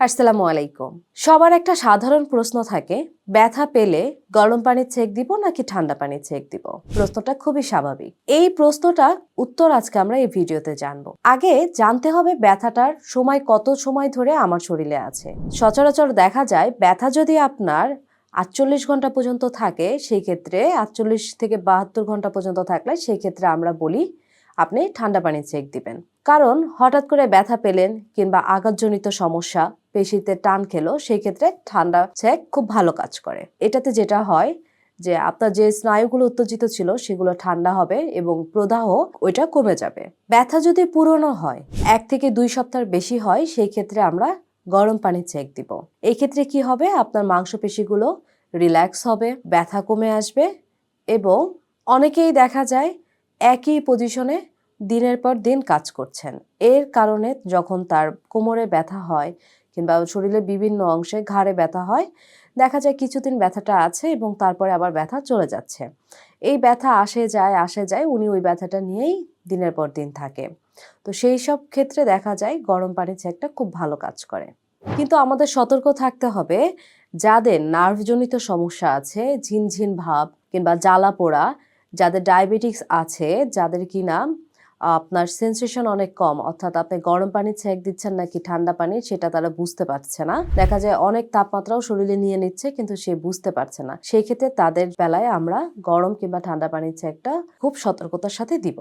আসসালামু আলাইকুম। সবার একটা সাধারণ প্রশ্ন থাকে, ব্যথা পেলে গরম পানির ছেঁক দিব নাকি ঠান্ডা পানির ছেঁক দিব? প্রশ্নটা খুবই স্বাভাবিক। এই প্রশ্নটা উত্তর আজকে আমরা এই ভিডিওতে জানবো। আগে জানতে হবে ব্যথাটার সময় কত সময় ধরে আমার শরীরে আছে। সচরাচর দেখা যায় ব্যথা যদি আপনার ৪৮ ঘন্টা পর্যন্ত থাকে, সেই ক্ষেত্রে ৪৮ থেকে ৭২ ঘন্টা পর্যন্ত থাকলে সেই ক্ষেত্রে আমরা বলি আপনি ঠান্ডা পানির ছেঁক দিবেন। কারণ হঠাৎ করে ব্যথা পেলেন কিংবা আঘাতজনিত সমস্যা, পেশিতে টান খেলো, সেই ক্ষেত্রে ঠান্ডা ছেঁক খুব ভালো কাজ করে। এটাতে যেটা হয় যে আপনার যে স্নায়ুগুলো উত্তেজিত ছিল সেগুলো ঠান্ডা হবে এবং প্রদাহ ওইটা কমে যাবে। ব্যথা যদি পুরনো হয়, ১ থেকে ২ সপ্তাহের বেশি হয়, সেই ক্ষেত্রে আমরা গরম পানির ছেঁক দিব। এই ক্ষেত্রে কি হবে, আপনার মাংসপেশিগুলো রিল্যাক্স হবে, ব্যথা কমে আসবে এবং অনেকেই দেখা যায় একই পজিশনে দিনের পর দিন কাজ করছেন। এর কারণে যখন তার কোমরে ব্যথা হয় কিংবা শরীরের বিভিন্ন অংশে ঘাড়ে ব্যথা হয়, দেখা যায় কিছুদিন ব্যথাটা আছে এবং তারপরে আবার ব্যথা চলে যাচ্ছে। এই ব্যথা আসে যায়, উনি ওই ব্যথাটা নিয়েই দিনের পর দিন থাকে। তো সেই সব ক্ষেত্রে দেখা যায় গরম পানির ছেঁকটা খুব ভালো কাজ করে। কিন্তু আমাদের সতর্ক থাকতে হবে, যাদের নার্ভজনিত সমস্যা আছে, ঝিনঝিন ভাব কিংবা জ্বালা পোড়া, যাদের ডায়াবেটিস আছে, যাদের কিনা আপনার সেন্সেশন অনেক কম, অর্থাৎ আপনি গরম পানির ছেঁক দিচ্ছেন নাকি ঠান্ডা পানির সেটা তারা বুঝতে পারছে না। দেখা যায় অনেক তাপমাত্রাও শরীরে নিয়ে নিচ্ছে কিন্তু সে বুঝতে পারছে না। সেই ক্ষেত্রে তাদের বেলায় আমরা গরম কিংবা ঠান্ডা পানির ছেঁকটা খুব সতর্কতার সাথে দিব।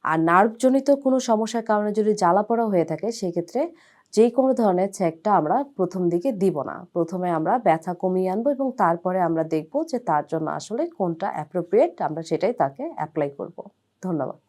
আর নার্ভজনিত কোনো সমস্যার কারণে যদি জ্বালাপোড়া হয়ে থাকে, সেক্ষেত্রে যেকোনো ধরনের ছেঁকটা আমরা প্রথম দিকে দিব না। প্রথমে আমরা ব্যথা কমিয়ে আনবো এবং তারপরে আমরা দেখব যে তার জন্য আসলে কোনটা অ্যাপ্রোপ্রিয়েট, আমরা সেটাই তাকে এপ্লাই করব। ধন্যবাদ।